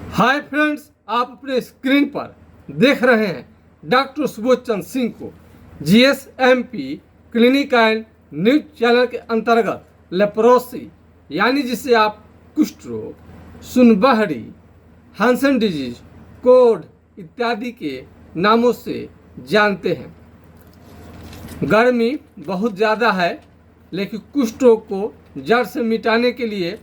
Hi friends, आप अपने screen पर देख रहे हैं डॉक्टर सुबोध चंद्र सिंह को जीएसएमपी क्लिनिक एंड न्यूज चैनल के अंतर्गत लेप्रोसी यानी जिसे आप कुष्ठ रोग, सुनबहरी, हांसन डिजीज, कोढ़ इत्यादि के नामों से जानते हैं। गर्मी बहुत ज़्यादा है, लेकिन कुष्ठ रोग को जड़ से मिटाने के लिए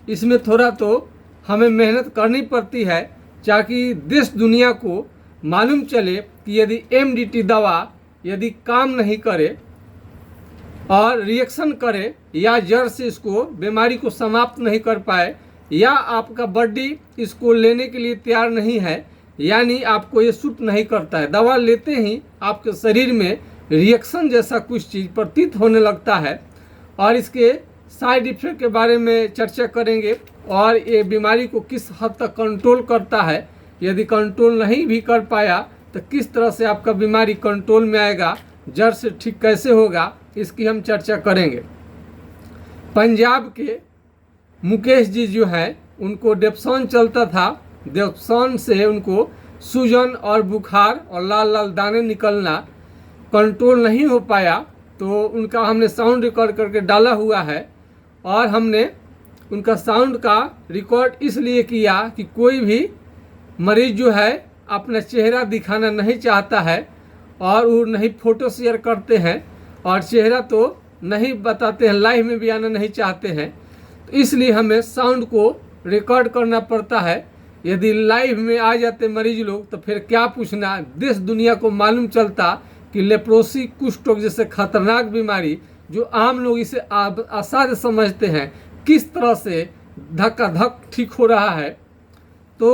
इसमें थोड़ा तो हमें मेहनत करनी पड़ती है, ताकि देश दुनिया को मालूम चले कि यदि एमडीटी दवा यदि काम नहीं करे और रिएक्शन करे या जड़ से इसको बीमारी को समाप्त नहीं कर पाए, या आपका बॉडी इसको लेने के लिए तैयार नहीं है, यानी आपको ये सूट नहीं करता है, दवा लेते ही आपके शरीर में रिएक्शन जैसा कुछ चीज़ प्रतीत होने लगता है, और इसके साइड इफेक्ट के बारे में चर्चा करेंगे और ये बीमारी को किस हद तक कंट्रोल करता है। यदि कंट्रोल नहीं भी कर पाया तो किस तरह से आपका बीमारी कंट्रोल में आएगा, जड़ से ठीक कैसे होगा, इसकी हम चर्चा करेंगे। पंजाब के मुकेश जी जो हैं, उनको डेप्सन चलता था। डेप्सन से उनको सूजन और बुखार और लाल लाल दाने निकलना कंट्रोल नहीं हो पाया, तो उनका हमने साउंड रिकॉर्ड करके डाला हुआ है। और हमने उनका साउंड का रिकॉर्ड इसलिए किया कि कोई भी मरीज जो है अपना चेहरा दिखाना नहीं चाहता है, और वो नहीं फ़ोटो शेयर करते हैं, और चेहरा तो नहीं बताते हैं, लाइव में भी आना नहीं चाहते हैं, तो इसलिए हमें साउंड को रिकॉर्ड करना पड़ता है। यदि लाइव में आ जाते मरीज लोग तो फिर क्या पूछना, देश दुनिया को मालूम चलता कि लेप्रोसी कुष्ठ रोग जैसे खतरनाक बीमारी जो आम लोग इसे असाध्य समझते हैं, किस तरह से धक्का धक ठीक हो रहा है। तो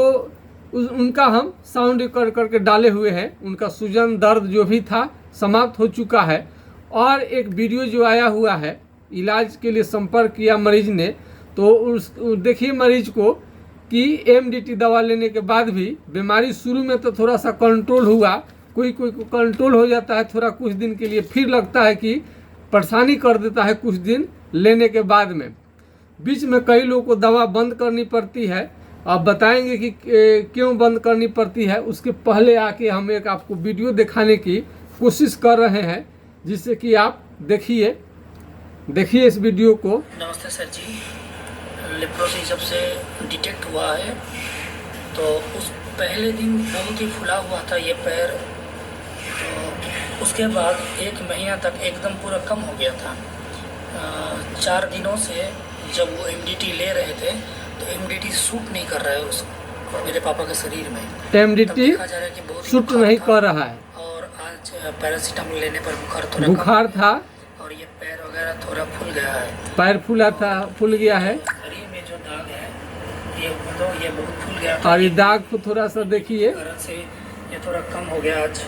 उनका हम साउंड रिकॉर्ड करके डाले हुए हैं। उनका सूजन दर्द जो भी था समाप्त हो चुका है, और एक वीडियो जो आया हुआ है, इलाज के लिए संपर्क किया मरीज ने, तो देखिए मरीज को कि एमडीटी दवा लेने के बाद भी बीमारी शुरू में तो थोड़ा सा कंट्रोल हुआ, कोई को कंट्रोल हो जाता है थोड़ा कुछ दिन के लिए, फिर लगता है कि परेशानी कर देता है कुछ दिन लेने के बाद में। बीच में कई लोगों को दवा बंद करनी पड़ती है। आप बताएंगे कि क्यों बंद करनी पड़ती है। उसके पहले आके हम एक आपको वीडियो दिखाने की कोशिश कर रहे हैं, जिससे कि आप देखिए इस वीडियो को। नमस्ते सर जी, लेप्रोसी जब से डिटेक्ट हुआ है तो उस पहले दिन बहुत ही फुला हुआ था ये पैर, तो उसके बाद 1 महीना तक एकदम पूरा कम हो गया था। 4 दिनों से जब वो एमडीटी ले रहे थे तो एमडीटी सूट नहीं कर रहा है उस मेरे पापा के शरीर में। एमडीटी सूट नहीं कर रहा है, और आज पैरासीटामोल लेने पर बुखार था, और ये पैर वगैरह थोड़ा फूल गया है। पैर फूल गया है, शरीर में जो दाग है ये बहुत फूल गया था। और ये दाग को थोड़ा सा देखिए, से ये थोड़ा कम हो गया। आज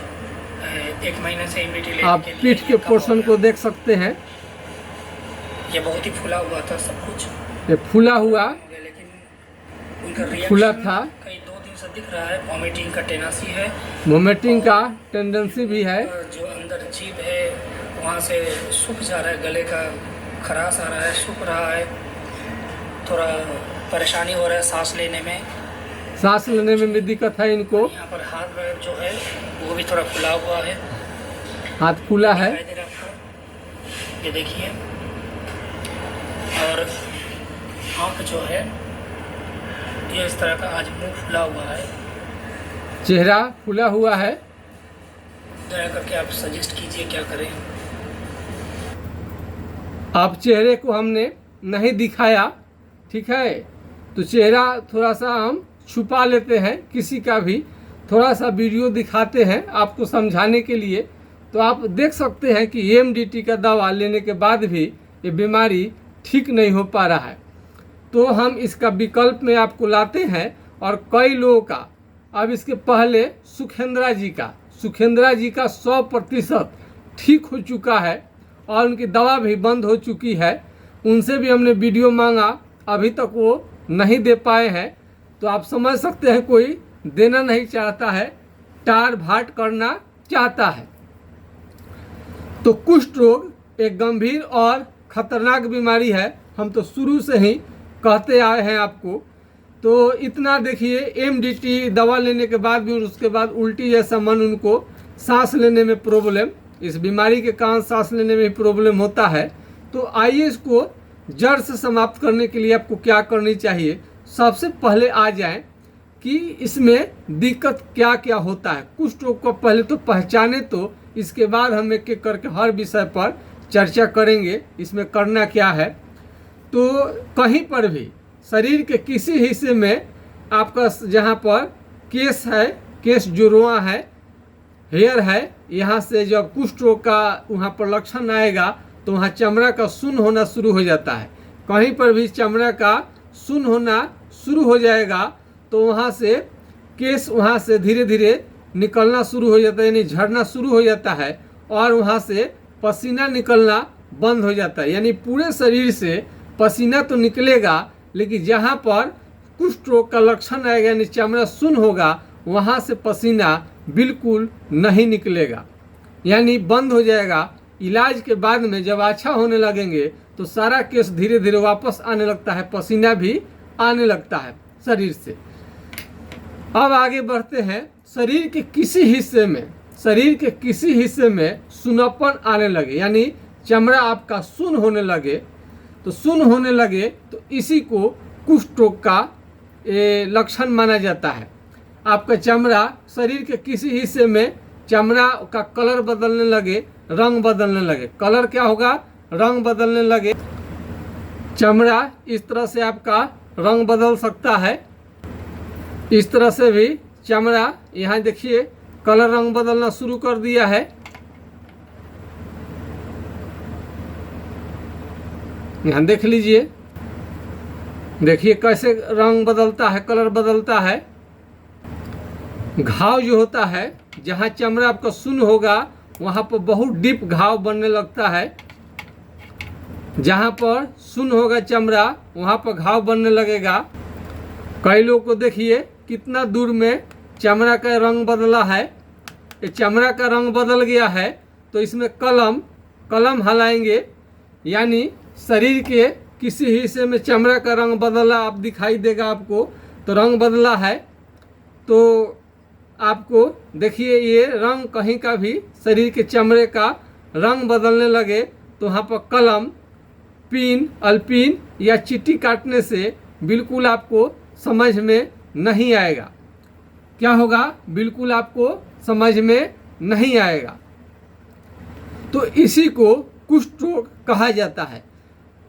1 महीने से एमडीटी आप पीठ के पोर्शन को देख सकते हैं, ये बहुत ही फूला हुआ था सब कुछ, ये फूला हुआ, लेकिन उनका फूला था। कई 2 दिन से दिख रहा है, वॉमिटिंग का टेंडेंसी है, वॉमिटिंग का टेंडेंसी भी है, जो अंदर जीभ है वहाँ से सूख जा रहा है, गले का खराश आ रहा है, सूख रहा है, थोड़ा परेशानी हो रहा है सांस लेने में भी दिक्कत है इनको। यहाँ पर हाथ में जो है वो भी थोड़ा फुला हुआ है, हाथ फूला है, ये देखिए। और आँख जो है ये इस तरह का आज मुंह फुला हुआ है, चेहरा फूला हुआ है। दया करके आप सजेस्ट कीजिए क्या करें। आप चेहरे को हमने नहीं दिखाया, ठीक है, तो चेहरा थोड़ा सा हम छुपा लेते हैं, किसी का भी थोड़ा सा वीडियो दिखाते हैं आपको समझाने के लिए। तो आप देख सकते हैं कि एमडीटी का दवा लेने के बाद भी ये बीमारी ठीक नहीं हो पा रहा है। तो हम इसका विकल्प में आपको लाते हैं, और कई लोगों का, अब इसके पहले सुखेंद्रा जी का 100% ठीक हो चुका है, और उनकी दवा भी बंद हो चुकी है। उनसे भी हमने वीडियो मांगा, अभी तक वो नहीं दे पाए हैं। तो आप समझ सकते हैं कोई देना नहीं चाहता है, टार भाट करना चाहता है। तो कुष्ठ रोग एक गंभीर और खतरनाक बीमारी है। हम तो शुरू से ही कहते आए हैं आपको तो इतना देखिए, एमडीटी दवा लेने के बाद भी उसके बाद उल्टी जैसा मन, उनको सांस लेने में प्रॉब्लम, इस बीमारी के कारण सांस लेने में प्रॉब्लम होता है। तो आइए इसको जड़ से समाप्त करने के लिए आपको क्या करनी चाहिए। सबसे पहले आ जाएं कि इसमें दिक्कत क्या क्या होता है। कुष्ठ रोग को पहले तो पहचाने, तो इसके बाद हम एक एक करके हर विषय पर चर्चा करेंगे इसमें करना क्या है। तो कहीं पर भी शरीर के किसी हिस्से में आपका जहाँ पर केस है, केस जो रोआ है, हेयर है, यहाँ से जब कुष्ठ रोग का वहाँ पर लक्षण आएगा तो वहाँ चमड़ा का सुन्न होना शुरू हो जाता है। कहीं पर भी चमड़ा का सुन्न होना शुरू हो जाएगा तो वहाँ से केस वहाँ से धीरे धीरे निकलना शुरू हो जाता है, यानी झड़ना शुरू हो जाता है, और वहाँ से पसीना निकलना बंद हो जाता है। यानी पूरे शरीर से पसीना तो निकलेगा, लेकिन जहाँ पर कुष्ठ रोग का लक्षण आएगा यानी चमड़ा सुन्न होगा, वहाँ से पसीना बिल्कुल नहीं निकलेगा, यानी बंद हो जाएगा। इलाज के बाद में जब अच्छा होने लगेंगे तो सारा केस धीरे धीरे वापस आने लगता है, पसीना भी आने लगता है शरीर से। अब आगे बढ़ते हैं। शरीर के किसी हिस्से में सुन्नापन आने लगे, यानी चमड़ा आपका सुन्न होने लगे, तो इसी को कुष्ठ रोग का लक्षण माना जाता है। आपका चमड़ा, शरीर के किसी हिस्से में चमड़ा का कलर बदलने लगे, रंग बदलने लगे। कलर क्या होगा? रंग बदलने लगे। चमड़ा इस तरह से आपका रंग बदल सकता है, इस तरह से भी चमड़ा, यहाँ देखिए कलर रंग बदलना शुरू कर दिया है। यहाँ देख लीजिए, देखिए कैसे रंग बदलता है, कलर बदलता है। घाव जो होता है, जहाँ चमड़ा आपका सुन्न होगा वहाँ पर बहुत डीप घाव बनने लगता है। जहाँ पर सुन्न होगा चमड़ा वहाँ पर घाव बनने लगेगा। कई लोग को देखिए कितना दूर में चमड़ा का रंग बदला है। ये चमड़ा का रंग बदल गया है तो इसमें कलम हलाएंगे, यानी शरीर के किसी हिस्से में चमड़ा का रंग बदला आप दिखाई देगा आपको, तो रंग बदला है। तो आपको देखिए ये रंग कहीं का भी शरीर के चमड़े का रंग बदलने लगे तो वहाँ पर कलम, पिन, अल्पिन या चीटी काटने से बिल्कुल आपको समझ में नहीं आएगा। क्या होगा? बिल्कुल आपको समझ में नहीं आएगा। तो इसी को कुष्ठ रोग कहा जाता है।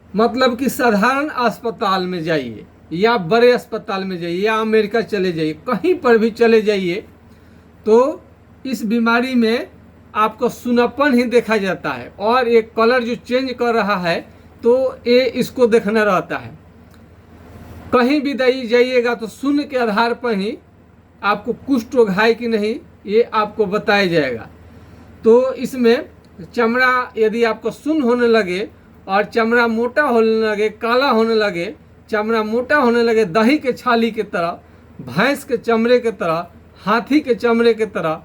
मतलब कि साधारण अस्पताल में जाइए या बड़े अस्पताल में जाइए या अमेरिका चले जाइए, कहीं पर भी चले जाइए, तो इस बीमारी में आपको सुन्नापन ही देखा जाता है और एक कलर जो चेंज कर रहा है तो ये इसको देखना रहता है। कहीं भी जाइएगा तो शून्य के आधार पर ही आपको कुष्ठ रोग है कि नहीं ये आपको बताया जाएगा। तो इसमें चमड़ा यदि आपको शून्य होने लगे और चमड़ा मोटा होने लगे, काला होने लगे, चमड़ा मोटा होने लगे दही के छाली के तरह, भैंस के चमड़े के तरह, हाथी के चमड़े के तरह,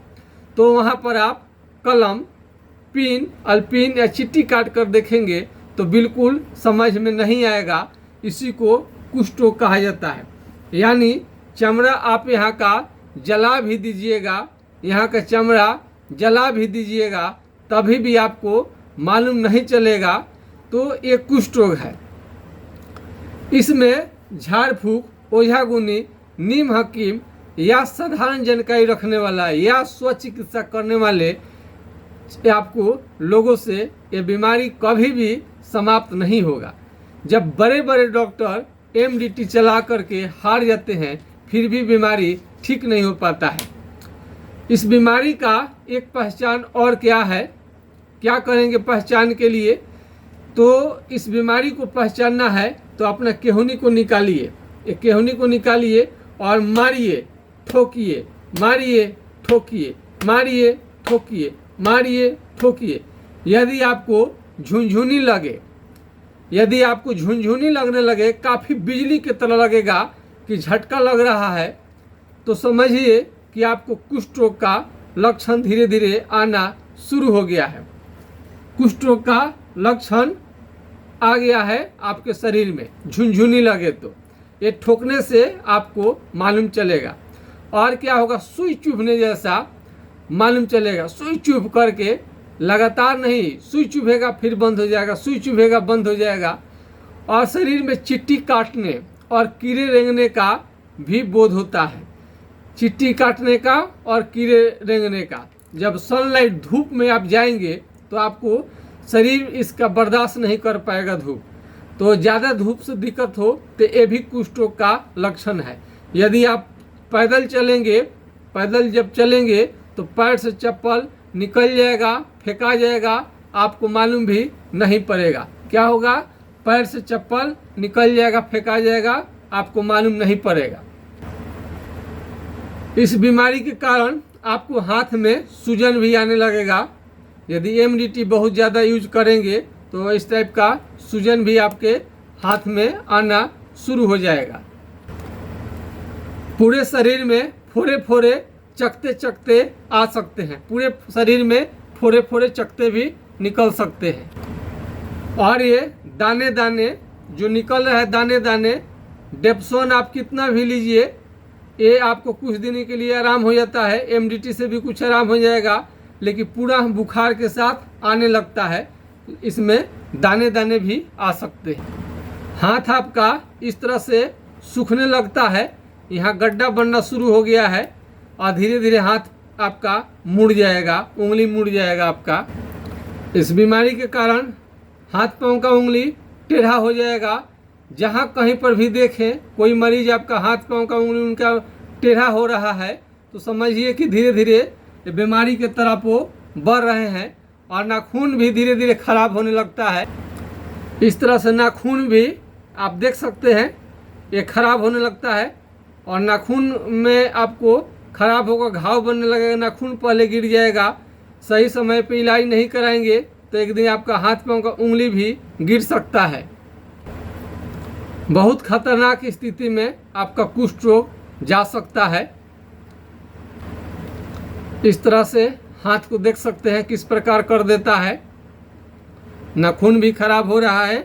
तो वहाँ पर आप कलम, पिन, अल्पिन या चिट्टी काट कर देखेंगे तो बिल्कुल समझ में नहीं आएगा। इसी को कुष्ठ रोग कहा जाता है। यानी चमड़ा आप यहाँ का जला भी दीजिएगा, यहाँ का चमड़ा जला भी दीजिएगा, तभी भी आपको मालूम नहीं चलेगा, तो ये कुष्ठ रोग है। इसमें झाड़ फूक, ओझा गुनी, नीम हकीम या साधारण जानकारी रखने वाला या स्वचिकित्सा करने वाले आपको लोगों से ये बीमारी कभी भी समाप्त नहीं होगा। जब बड़े बड़े डॉक्टर एमडीटी चला करके हार जाते हैं फिर भी बीमारी ठीक नहीं हो पाता है। इस बीमारी का एक पहचान और क्या है, क्या करेंगे पहचान के लिए? तो इस बीमारी को पहचानना है तो अपना केहूनी को निकालिए, एक केहूनी को निकालिए और मारिए, ठोकिए, मारिए, ठोकिए, मारिए, ठोकिए, मारिए, ठोकिए। यदि आपको झुनझुनी लगे, यदि आपको झुनझुनी लगने लगे, काफ़ी बिजली की तरह लगेगा कि झटका लग रहा है, तो समझिए कि आपको कुष्ठ रोग का लक्षण धीरे धीरे आना शुरू हो गया है। कुष्ठ रोग का लक्षण आ गया है आपके शरीर में, झुनझुनी लगे तो। ये ठोकने से आपको मालूम चलेगा। और क्या होगा, सुई चुभने जैसा मालूम चलेगा। सुई चुभ करके लगातार नहीं, सुई चुभेगा फिर बंद हो जाएगा, सुई चुभेगा बंद हो जाएगा। और शरीर में चिट्टी काटने और कीड़े रेंगने का भी बोध होता है। चिट्टी काटने का और कीड़े रेंगने का, जब सनलाइट धूप में आप जाएंगे तो आपको शरीर इसका बर्दाश्त नहीं कर पाएगा धूप। तो ज़्यादा धूप से दिक्कत हो तो ये भी कुष्ठ रोग का लक्षण है। यदि आप पैदल चलेंगे, पैदल जब चलेंगे तो पैर से चप्पल निकल जाएगा, फेंका जाएगा, आपको मालूम भी नहीं पड़ेगा। क्या होगा, पैर से चप्पल निकल जाएगा, फेंका जाएगा, आपको मालूम नहीं पड़ेगा। इस बीमारी के कारण आपको हाथ में सूजन भी आने लगेगा। यदि एमडीटी बहुत ज़्यादा यूज करेंगे तो इस टाइप का सूजन भी आपके हाथ में आना शुरू हो जाएगा। पूरे शरीर में फोड़े फोड़े चकते चकते आ सकते हैं, पूरे शरीर में फोड़े फोड़े चकते भी निकल सकते हैं। और ये दाने दाने जो निकल रहा है, दाने दाने, डेप्सोन आप कितना भी लीजिए, ये आपको कुछ दिन के लिए आराम हो जाता है, एमडीटी से भी कुछ आराम हो जाएगा, लेकिन पूरा बुखार के साथ आने लगता है। इसमें दाने दाने भी आ सकते हैं। हाथ आपका इस तरह से सूखने लगता है, यहाँ गड्ढा बनना शुरू हो गया है और धीरे धीरे हाथ आपका मुड़ जाएगा, उंगली मुड़ जाएगा आपका। इस बीमारी के कारण हाथ पांव का उंगली टेढ़ा हो जाएगा। जहाँ कहीं पर भी देखें कोई मरीज आपका हाथ पांव का उंगली उनका टेढ़ा हो रहा है तो समझिए कि धीरे धीरे बीमारी के तरफ वो बढ़ रहे हैं। और नाखून भी धीरे धीरे खराब होने लगता है। इस तरह से नाखून भी आप देख सकते हैं, ये खराब होने लगता है और नाखून में आपको खराब होगा, घाव बनने लगेगा, नाखून पहले गिर जाएगा। सही समय पे इलाज नहीं कराएंगे तो एक दिन आपका हाथ पांव का उंगली भी गिर सकता है। बहुत खतरनाक स्थिति में आपका कुष्ठ रोग जा सकता है। इस तरह से हाथ को देख सकते हैं किस प्रकार कर देता है, नाखून भी खराब हो रहा है,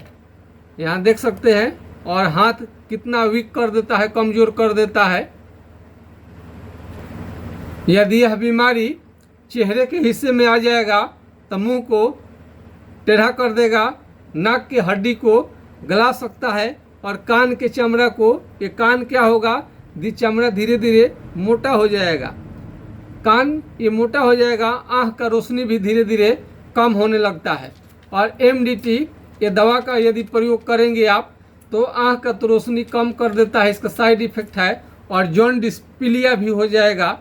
यहाँ देख सकते हैं। और हाथ कितना वीक कर देता है, कमजोर कर देता है। यदि यह बीमारी चेहरे के हिस्से में आ जाएगा तो मुंह को टेढ़ा कर देगा, नाक की हड्डी को गला सकता है और कान के चमड़ा को, ये कान क्या होगा, चमड़ा धीरे धीरे मोटा हो जाएगा, कान ये मोटा हो जाएगा, आँख का रोशनी भी धीरे धीरे कम होने लगता है। और एमडीटी ये दवा का यदि प्रयोग करेंगे आप तो आँख का तो रोशनी कम कर देता है, इसका साइड इफेक्ट है। और जॉन्डिस, पीलिया भी हो जाएगा।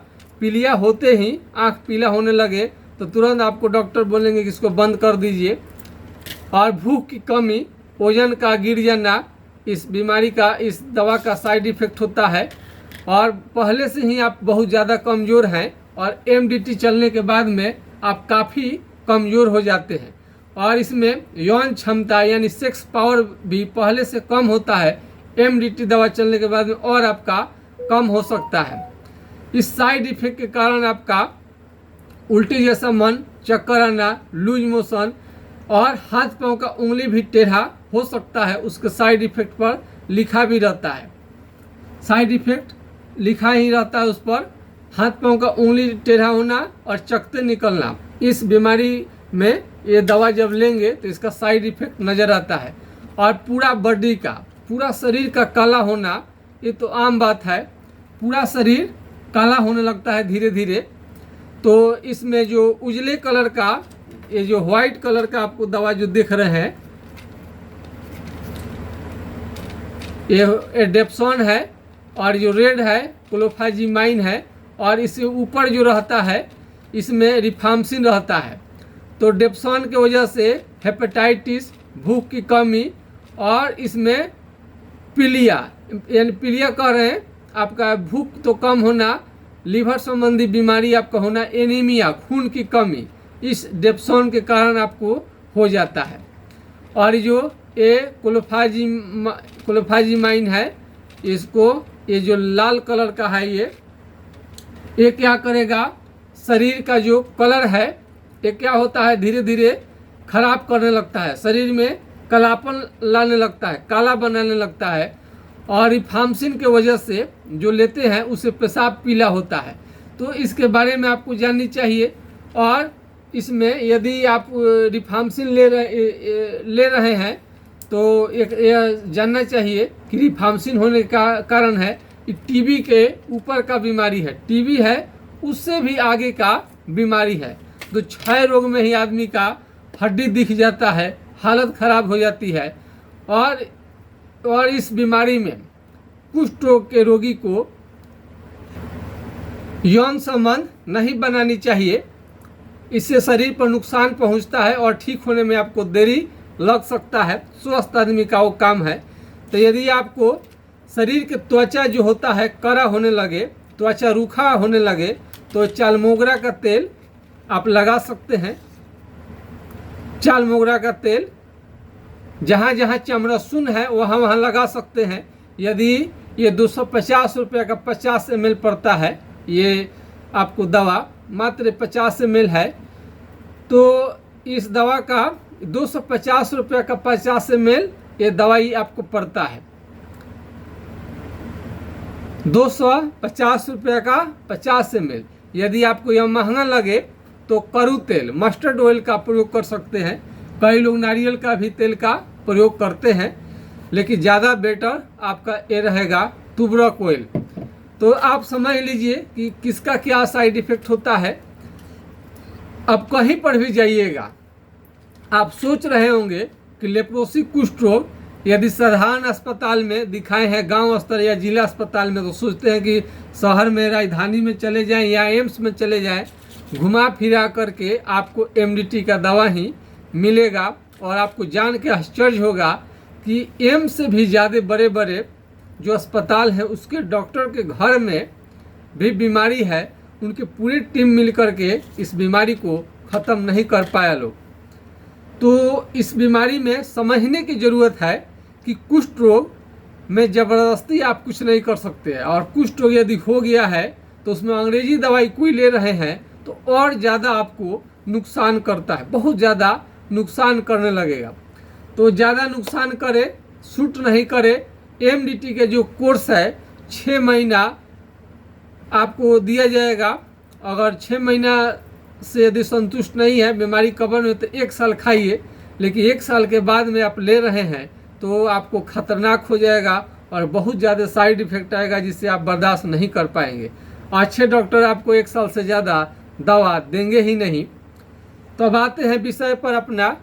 पीलिया होते ही आँख पीला होने लगे तो तुरंत आपको डॉक्टर बोलेंगे कि इसको बंद कर दीजिए। और भूख की कमी, वजन का गिर जाना इस बीमारी का, इस दवा का साइड इफेक्ट होता है। और पहले से ही आप बहुत ज़्यादा कमज़ोर हैं और एमडीटी चलने के बाद में आप काफ़ी कमज़ोर हो जाते हैं। और इसमें यौन क्षमता यानी सेक्स पावर भी पहले से कम होता है, एमडीटी दवा चलने के बाद में और आपका कम हो सकता है। इस साइड इफेक्ट के कारण आपका उल्टी जैसा मन, चक्कर आना, लूज मोशन और हाथ पांव का उंगली भी टेढ़ा हो सकता है। उसके साइड इफेक्ट पर लिखा भी रहता है, साइड इफेक्ट लिखा ही रहता है उस पर, हाथ पांव का उंगली टेढ़ा होना और चकते निकलना। इस बीमारी में ये दवा जब लेंगे तो इसका साइड इफेक्ट नज़र आता है। और पूरा बॉडी का, पूरा शरीर का काला होना ये तो आम बात है, पूरा शरीर काला होने लगता है धीरे धीरे। तो इसमें जो उजले कलर का, ये जो व्हाइट कलर का आपको दवा जो दिख रहे हैं, ये डेप्सोन है। और जो रेड है क्लोफाजीमाइन है। और इससे ऊपर जो रहता है इसमें रिफाम्सिन रहता है। तो डेप्सोन की वजह से हेपेटाइटिस, भूख की कमी और इसमें पीलिया, यानी पीलिया कह रहे हैं, आपका भूख तो कम होना, लीवर संबंधी बीमारी आपका होना, एनीमिया, खून की कमी, इस डेप्सोन के कारण आपको हो जाता है। और जो ये क्लोफाजीमाइन है, इसको, ये जो लाल कलर का है, ये क्या करेगा, शरीर का जो कलर है ये क्या होता है, धीरे धीरे खराब करने लगता है, शरीर में कालापन लाने लगता है, काला बनाने लगता है। और रिफाम्सिन के वजह से जो लेते हैं उससे पेशाब पीला होता है। तो इसके बारे में आपको जाननी चाहिए। और इसमें यदि आप रिफाम्सिन ले रहे हैं तो एक यह जानना चाहिए कि रिफाम्सिन होने का कारण है कि टीबी के ऊपर का बीमारी है, टीबी है उससे भी आगे का बीमारी है। तो क्षय रोग में ही आदमी का हड्डी दिख जाता है, हालत खराब हो जाती है। और इस बीमारी में कुष्ठ रोग के रोगी को यौन संबंध नहीं बनानी चाहिए, इससे शरीर पर नुकसान पहुंचता है और ठीक होने में आपको देरी लग सकता है। स्वस्थ आदमी का वो काम है। तो यदि आपको शरीर के त्वचा जो होता है कड़ा होने लगे, त्वचा रूखा होने लगे, तो चालमोगरा का तेल आप लगा सकते हैं। चालमोगरा का तेल जहाँ जहाँ चमड़ा सुन है वहाँ वहाँ लगा सकते हैं। यदि ये 250 रुपये का 50 ml पड़ता है, ये आपको दवा मात्र 50 ml है, तो इस दवा का 250 रुपये का 50 ml ये दवाई आपको पड़ता है। 250 रुपये का 50 ml। यदि आपको यह महंगा लगे तो करू तेल, मस्टर्ड ऑयल का प्रयोग कर सकते हैं। कई लोग नारियल का भी तेल का प्रयोग करते हैं, लेकिन ज़्यादा बेटर आपका ये रहेगा तुबरक ऑयल। तो आप समझ लीजिए कि किसका क्या साइड इफ़ेक्ट होता है। अब कहीं पर भी जाइएगा, आप सोच रहे होंगे कि लेप्रोसी कुष्ठ रोग यदि साधारण अस्पताल में दिखाए हैं, गांव स्तर या जिला अस्पताल में, तो सोचते हैं कि शहर में, राजधानी में चले जाएं या एम्स में चले जाएं, घुमा फिरा करके आपको एमडीटी का दवा ही मिलेगा। और आपको जान के आश्चर्य होगा कि एम्स से भी ज़्यादा बड़े बड़े जो अस्पताल हैं उसके डॉक्टर के घर में भी बीमारी है, उनकी पूरी टीम मिल करके इस बीमारी को ख़त्म नहीं कर पाया लोग। तो इस बीमारी में समझने की ज़रूरत है कि कुष्ठ रोग में ज़बरदस्ती आप कुछ नहीं कर सकते हैं। और कुष्ठ रोग यदि हो गया है तो उसमें अंग्रेजी दवाई कोई ले रहे हैं तो और ज़्यादा आपको नुकसान करता है, बहुत ज़्यादा नुकसान करने लगेगा। तो ज़्यादा नुकसान करे, सूट नहीं करे। एमडीटी के जो कोर्स है 6 महीना आपको दिया जाएगा। अगर 6 महीना से यदि संतुष्ट नहीं है, बीमारी कवर में, तो 1 साल खाइए। लेकिन 1 साल के बाद में आप ले रहे हैं तो आपको खतरनाक हो जाएगा और बहुत ज़्यादा साइड इफ़ेक्ट आएगा जिससे आप बर्दाश्त नहीं कर पाएंगे। अच्छे डॉक्टर आपको 1 साल से ज़्यादा दवा देंगे ही नहीं। तो अब आते हैं विषय पर अपना।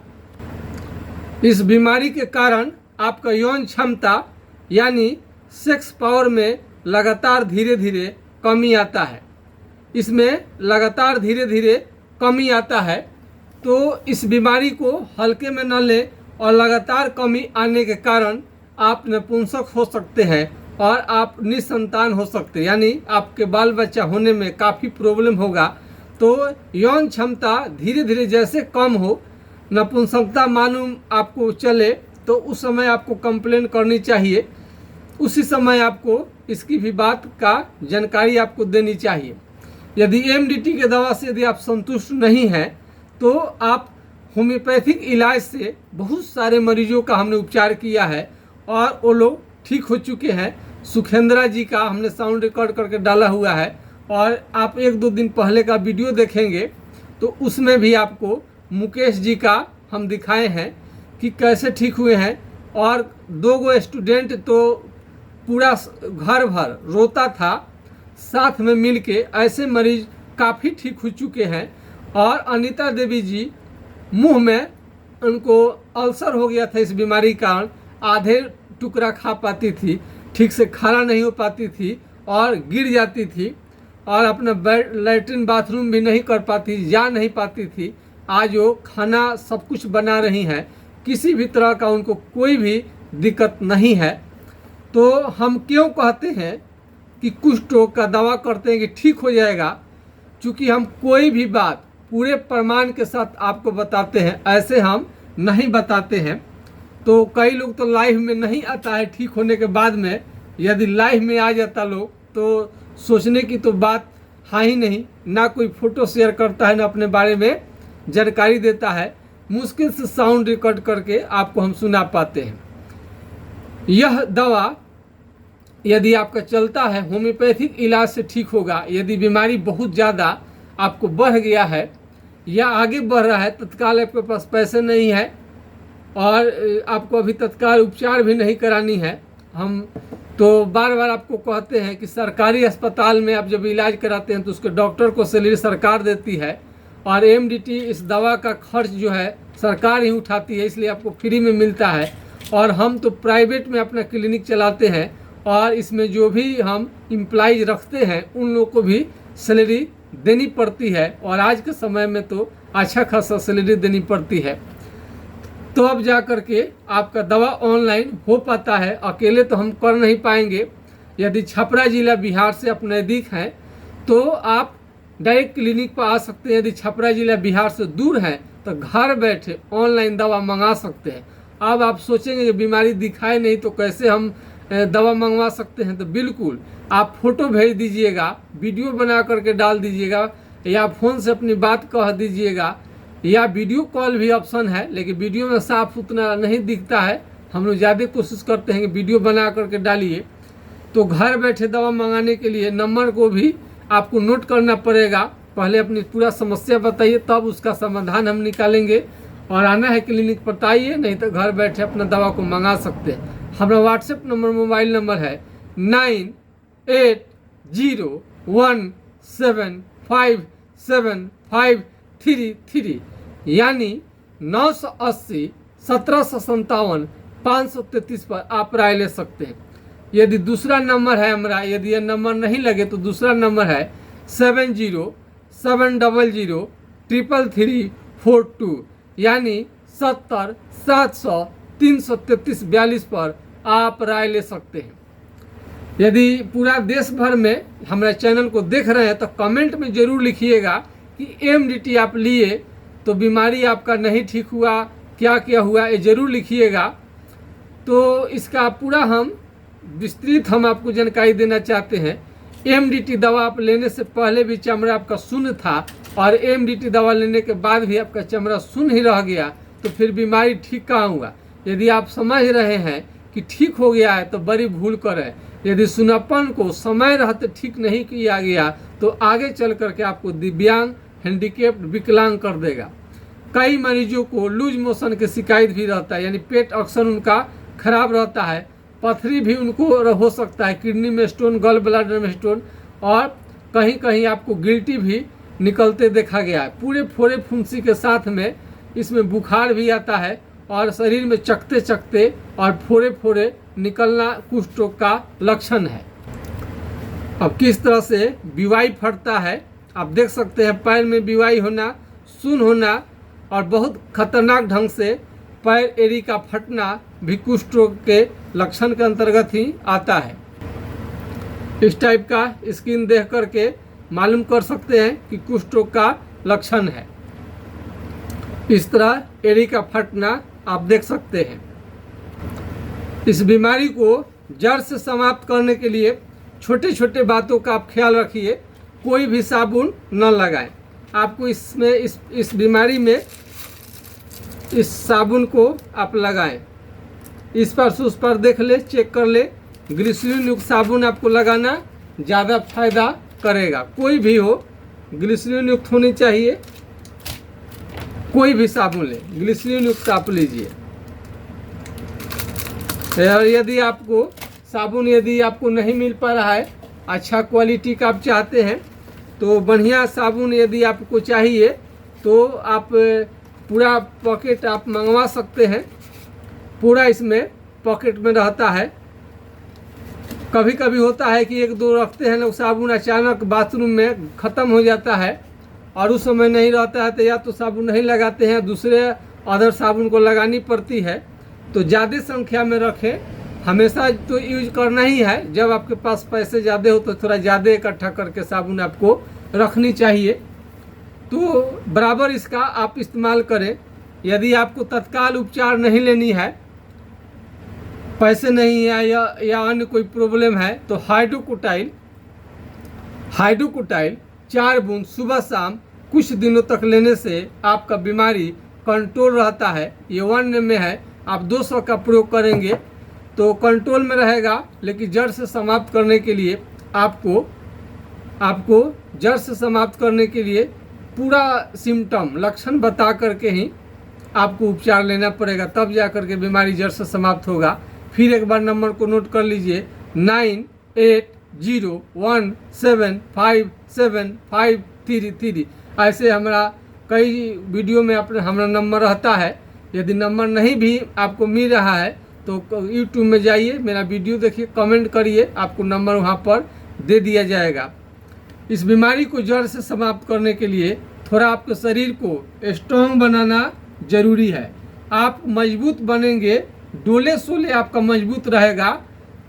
इस बीमारी के कारण आपका यौन क्षमता यानी सेक्स पावर में लगातार धीरे धीरे कमी आता है। इसमें लगातार धीरे धीरे कमी आता है। तो इस बीमारी को हल्के में न लें और लगातार कमी आने के कारण आप नपुंसक हो सकते हैं और आप निसंतान हो सकते हैं, यानी आपके बाल बच्चा होने में काफ़ी प्रॉब्लम होगा। तो यौन क्षमता धीरे धीरे जैसे कम हो, नपुंसकता मालूम आपको चले, तो उस समय आपको कंप्लेन करनी चाहिए। उसी समय आपको इसकी भी बात का जानकारी आपको देनी चाहिए। यदि एमडीटी के दवा से यदि आप संतुष्ट नहीं हैं तो आप होम्योपैथिक इलाज से बहुत सारे मरीजों का हमने उपचार किया है और वो लोग ठीक हो चुके हैं। सुखेंद्रा जी का हमने साउंड रिकॉर्ड करके डाला हुआ है और आप 1-2 दिन पहले का वीडियो देखेंगे तो उसमें भी आपको मुकेश जी का हम दिखाए हैं कि कैसे ठीक हुए हैं। और 2 स्टूडेंट तो पूरा घर भर रोता था, साथ में मिलके ऐसे मरीज काफ़ी ठीक हो चुके हैं। और अनीता देवी जी मुंह में उनको अल्सर हो गया था इस बीमारी के कारण, आधे टुकड़ा खा पाती थी, ठीक से खाना नहीं हो पाती थी और गिर जाती थी और अपना लैट्रिन बाथरूम भी नहीं कर पाती, जा नहीं पाती थी। आज वो खाना सब कुछ बना रही हैं, किसी भी तरह का उनको कोई भी दिक्कत नहीं है। तो हम क्यों कहते हैं कि कुष्ठ रोग का दवा करते हैं कि ठीक हो जाएगा, क्योंकि हम कोई भी बात पूरे प्रमाण के साथ आपको बताते हैं, ऐसे हम नहीं बताते हैं। तो कई लोग तो लाइव में नहीं आता है ठीक होने के बाद में, यदि लाइव में आ जाता लोग तो सोचने की तो बात है ही नहीं। ना कोई फ़ोटो शेयर करता है, ना अपने बारे में जानकारी देता है, मुश्किल से साउंड रिकॉर्ड करके आपको हम सुना पाते हैं। यह दवा यदि आपका चलता है होम्योपैथिक इलाज से ठीक होगा। यदि बीमारी बहुत ज़्यादा आपको बढ़ गया है या आगे बढ़ रहा है, तत्काल आपके पास पैसे नहीं है और आपको अभी तत्काल उपचार भी नहीं करानी है, हम तो बार बार आपको कहते हैं कि सरकारी अस्पताल में आप जब इलाज कराते हैं तो उसके डॉक्टर को सैलरी सरकार देती है और एमडीटी इस दवा का खर्च जो है सरकार ही उठाती है, इसलिए आपको फ्री में मिलता है। और हम तो प्राइवेट में अपना क्लिनिक चलाते हैं और इसमें जो भी हम एम्प्लॉइज रखते हैं उन लोगों को भी सैलरी देनी पड़ती है और आज के समय में तो अच्छा खासा सैलरी देनी पड़ती है। तो अब जा कर के आपका दवा ऑनलाइन हो पाता है, अकेले तो हम कर नहीं पाएंगे। यदि छपरा जिला बिहार से आप नज़दीक हैं तो आप डायरेक्ट क्लिनिक पर आ सकते हैं। यदि छपरा जिला बिहार से दूर हैं तो घर बैठे ऑनलाइन दवा मंगा सकते हैं। अब आप सोचेंगे कि बीमारी दिखाए नहीं तो कैसे हम दवा मंगवा सकते हैं, तो बिल्कुल आप फ़ोटो भेज दीजिएगा, वीडियो बना करके डाल दीजिएगा या फ़ोन से अपनी बात कह दीजिएगा या वीडियो कॉल भी ऑप्शन है, लेकिन वीडियो में साफ उतना नहीं दिखता है। हम लोग ज़्यादा कोशिश करते हैं कि वीडियो बना करके डालिए। तो घर बैठे दवा मंगाने के लिए नंबर को भी आपको नोट करना पड़ेगा। पहले अपनी पूरा समस्या बताइए, तब उसका समाधान हम निकालेंगे। और आना है क्लिनिक पर आइए, नहीं तो घर बैठे अपना दवा को मंगा सकते हैं। हमारा व्हाट्सएप नंबर मोबाइल नंबर है 9807575533 यानी 980 1757 533 पर आप राय ले सकते हैं। यदि दूसरा नंबर है हमारा, यदि यह नंबर नहीं लगे तो दूसरा नंबर है 7070033342 यानी 70 700 333 42 पर आप राय ले सकते हैं। यदि पूरा देश भर में हमारे चैनल को देख रहे हैं तो कमेंट में ज़रूर लिखिएगा कि एमडीटी आप लिए तो बीमारी आपका नहीं ठीक हुआ, क्या क्या हुआ, ये ज़रूर लिखिएगा। तो इसका पूरा हम विस्तृत हम आपको जानकारी देना चाहते हैं। एमडीटी दवा आप लेने से पहले भी चमड़ा आपका शून्य था और एमडीटी दवा लेने के बाद भी आपका चमड़ा शून्य ही रह गया, तो फिर बीमारी ठीक कहाँ हुआ। यदि आप समझ रहे हैं कि ठीक हो गया है तो बड़ी भूल करें। यदि सुनापन को समय रहते ठीक नहीं किया गया तो आगे चल करके आपको दिव्यांग, हैंडीकेप्ड, विकलांग कर देगा। कई मरीजों को लूज मोशन की शिकायत भी रहता है, यानी पेट अक्सर उनका खराब रहता है, पथरी भी उनको हो सकता है, किडनी में स्टोन, गल ब्लैडर में स्टोन और कहीं कहीं आपको गिल्टी भी निकलते देखा गया है। पूरे फोड़े फुंसी के साथ में इसमें बुखार भी आता है और शरीर में चकते चकते और फोड़े फोड़े निकलना कुष्ठ रोग का लक्षण है। अब किस तरह से बीवाई फटता है आप देख सकते हैं। पैर में बीवाई होना, सुन होना और बहुत खतरनाक ढंग से पैर एड़ी का फटना भी कुष्ठ रोग के लक्षण के अंतर्गत ही आता है। इस टाइप का स्किन देख करके मालूम कर सकते हैं कि कुष्ठ रोग का लक्षण है। इस तरह एड़ी का फटना आप देख सकते हैं। इस बीमारी को जड़ से समाप्त करने के लिए छोटे छोटे बातों का आप ख्याल रखिए। कोई भी साबुन न लगाएं। आपको इसमें इस बीमारी में इस साबुन को आप लगाएं। इस पर से उस पर देख ले, चेक कर ले। ग्लिसरीन युक्त साबुन आपको लगाना ज़्यादा फायदा करेगा। कोई भी हो, ग्लिसरीन युक्त होनी चाहिए। कोई भी साबुन ले, ग्लिसरीन युक्त आप लीजिए। और यदि आपको साबुन यदि आपको नहीं मिल पा रहा है, अच्छा क्वालिटी का आप चाहते हैं तो बढ़िया साबुन यदि आपको चाहिए तो आप पूरा पॉकेट आप मंगवा सकते हैं। पूरा इसमें पॉकेट में रहता है। कभी कभी होता है कि एक दो रखते हैं लोग साबुन, अचानक बाथरूम में ख़त्म हो जाता है और उस समय नहीं रहता है तो या तो साबुन नहीं लगाते हैं, दूसरे अदर साबुन को लगानी पड़ती है। तो ज़्यादा संख्या में रखें। हमेशा तो यूज करना ही है। जब आपके पास पैसे ज़्यादा हो तो थोड़ा ज़्यादा इकट्ठा करके साबुन आपको रखनी चाहिए। तो बराबर इसका आप इस्तेमाल करें। यदि आपको तत्काल उपचार नहीं लेनी है, पैसे नहीं है या अन्य कोई प्रॉब्लम है तो हाइड्रोकोटाइल 4 बूंद सुबह शाम कुछ दिनों तक लेने से आपका बीमारी कंट्रोल रहता है। ये 1 में है। आप 200 का प्रयोग करेंगे तो कंट्रोल में रहेगा। लेकिन जड़ से समाप्त करने के लिए आपको जड़ से समाप्त करने के लिए पूरा सिम्टम लक्षण बता करके ही आपको उपचार लेना पड़ेगा, तब जा करके बीमारी जड़ से समाप्त होगा। फिर एक बार नंबर को नोट कर लीजिए 9801757533। ऐसे हमारा कई वीडियो में हमारा नंबर रहता है। यदि नंबर नहीं भी आपको मिल रहा है तो यूट्यूब में जाइए, मेरा वीडियो देखिए, कमेंट करिए, आपको नंबर वहाँ पर दे दिया जाएगा। इस बीमारी को जड़ से समाप्त करने के लिए थोड़ा आपके शरीर को स्ट्रॉन्ग बनाना जरूरी है। आप मजबूत बनेंगे, डोले सोले आपका मजबूत रहेगा,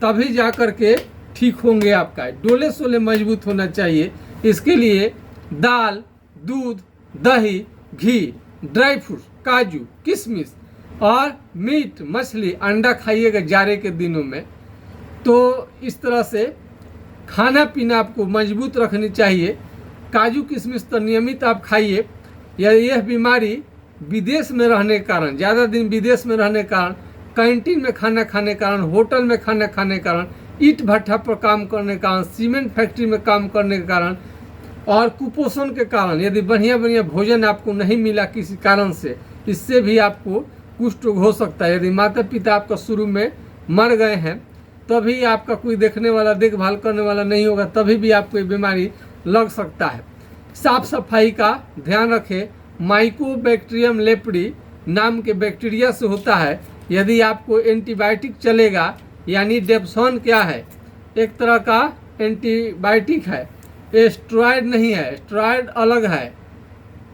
तभी जा कर के ठीक होंगे। आपका डोले सोले मजबूत होना चाहिए। इसके लिए दाल, दूध, दही, घी, ड्राई फ्रूट, काजू, किशमिश और मीट, मछली, अंडा खाइएगा जाड़े के दिनों में। तो इस तरह से खाना पीना आपको मजबूत रखनी चाहिए। काजू किशमिश तो नियमित आप खाइए। यह बीमारी विदेश में रहने के कारण, ज़्यादा दिन विदेश में रहने के कारण, कैंटीन में खाना खाने के कारण, होटल में खाना खाने के कारण, ईंट भट्ठा पर काम करने के कारण, सीमेंट फैक्ट्री में काम करने के कारण और कुपोषण के कारण, यदि बढ़िया बढ़िया भोजन आपको नहीं मिला किसी कारण से, इससे भी आपको कुष्ठ रोग हो सकता है। यदि माता पिता आपका शुरू में मर गए हैं, तभी आपका कोई देखने वाला, देखभाल करने वाला नहीं होगा, तभी भी आपको ये बीमारी लग सकता है। साफ सफाई का ध्यान रखें। माइकोबैक्टीरियम लेप्री नाम के बैक्टीरिया से होता है। यदि आपको एंटीबायोटिक चलेगा, यानी डेप्सॉन क्या है, एक तरह का एंटीबायोटिक है, स्टेरॉयड नहीं है, स्टेरॉयड अलग है।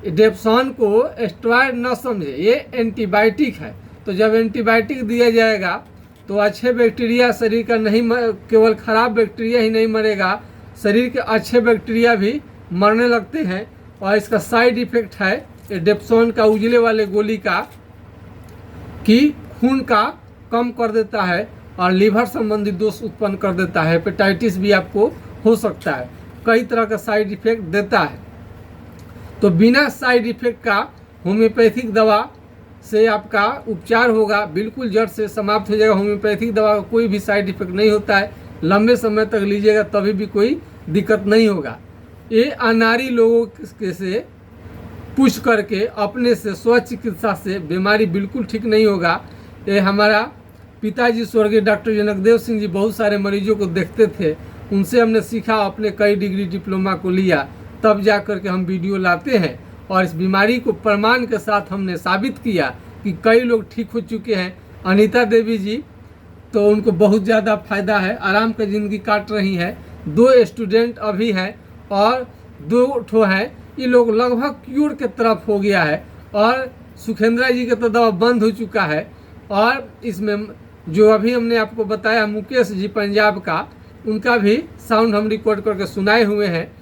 डेप्सॉन को स्टेरॉयड न समझे, ये एंटीबायोटिक है। तो जब एंटीबायोटिक दिया जाएगा तो अच्छे बैक्टीरिया शरीर का नहीं, केवल खराब बैक्टीरिया ही नहीं मरेगा, शरीर के अच्छे बैक्टीरिया भी मरने लगते हैं। और इसका साइड इफेक्ट है ये डेप्सॉन का, उजले वाले गोली का, कि खून का कम कर देता है और लीवर संबंधी दोष उत्पन्न कर देता है। हेपेटाइटिस भी आपको हो सकता है, कई तरह का साइड इफेक्ट देता है। तो बिना साइड इफेक्ट का होम्योपैथिक दवा से आपका उपचार होगा, बिल्कुल जड़ से समाप्त हो जाएगा। होम्योपैथिक दवा का कोई भी साइड इफेक्ट नहीं होता है, लंबे समय तक लीजिएगा तभी भी कोई दिक्कत नहीं होगा। ये अनाड़ी लोगों के से पूछ करके अपने से स्व चिकित्सा से बीमारी बिल्कुल ठीक नहीं होगा। ये हमारा पिताजी स्वर्गीय डॉक्टर जनकदेव सिंह जी बहुत सारे मरीजों को देखते थे, उनसे हमने सीखा, अपने कई डिग्री डिप्लोमा को लिया, तब जा कर के हम वीडियो लाते हैं। और इस बीमारी को प्रमाण के साथ हमने साबित किया कि कई लोग ठीक हो चुके हैं। अनीता देवी जी तो उनको बहुत ज़्यादा फायदा है, आराम का ज़िंदगी काट रही हैं। 2 स्टूडेंट अभी हैं और 2 ठो हैं, ये लोग लगभग क्यूर के तरफ हो गया है। और सुखेंद्रा जी का तो दवा बंद हो चुका है। और इसमें जो अभी हमने आपको बताया मुकेश जी पंजाब का, उनका भी साउंड हम रिकॉर्ड करके सुनाए हुए हैं।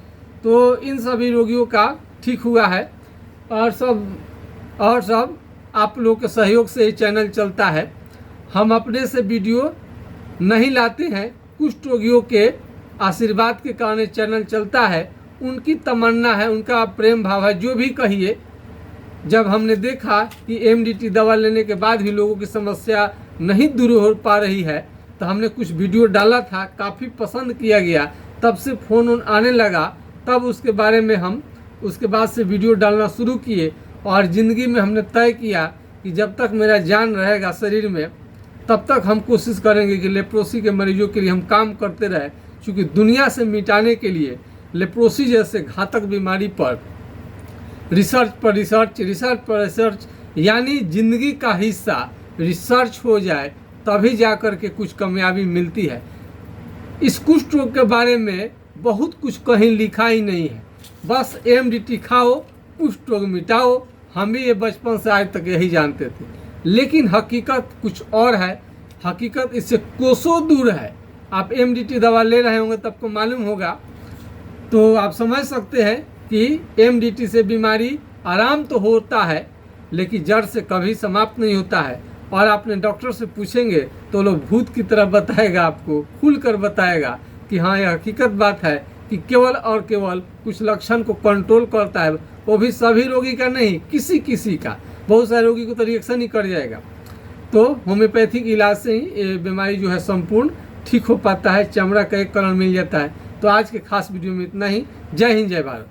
तो इन सभी रोगियों का ठीक हुआ है। और सब आप लोग के सहयोग से ये चैनल चलता है। हम अपने से वीडियो नहीं लाते हैं, कुछ रोगियों के आशीर्वाद के कारण चैनल चलता है, उनकी तमन्ना है, उनका प्रेम भाव है, जो भी कहिए। जब हमने देखा कि MDT दवा लेने के बाद भी लोगों की समस्या नहीं दूर हो पा रही है, तो हमने कुछ वीडियो डाला था, काफ़ी पसंद किया गया, तब से फ़ोन आने लगा, तब उसके बारे में हम उसके बाद से वीडियो डालना शुरू किए। और ज़िंदगी में हमने तय किया कि जब तक मेरा जान रहेगा शरीर में, तब तक हम कोशिश करेंगे कि लेप्रोसी के मरीजों के लिए हम काम करते रहे। क्योंकि दुनिया से मिटाने के लिए लेप्रोसी जैसे घातक बीमारी पर रिसर्च पर रिसर्च, यानी ज़िंदगी का हिस्सा रिसर्च हो जाए, तभी जा कर के कुछ कामयाबी मिलती है। इस कुष्ठ रोग के बारे में बहुत कुछ कहीं लिखा ही नहीं है, बस MDT खाओ, कुष्ठ रोग मिटाओ। हम भी ये बचपन से आज तक यही जानते थे, लेकिन हकीकत कुछ और है। हकीकत इससे कोसों दूर है। आप MDT दवा ले रहे होंगे तब को मालूम होगा, तो आप समझ सकते हैं कि MDT से बीमारी आराम तो होता है, लेकिन जड़ से कभी समाप्त नहीं होता है। और आपने डॉक्टर से पूछेंगे तो लोग भूत की तरह बताएगा, आपको खुल कर बताएगा कि हाँ यह हकीकत बात है कि केवल और केवल कुछ लक्षण को कंट्रोल करता है, वो भी सभी रोगी का नहीं, किसी का। बहुत सारे रोगी को तो रिएक्शन ही कर जाएगा। तो होम्योपैथिक इलाज से ही ये बीमारी जो है संपूर्ण ठीक हो पाता है, चमड़ा का एक कलर मिल जाता है। तो आज के खास वीडियो में इतना ही। जय हिंद, जय भारत।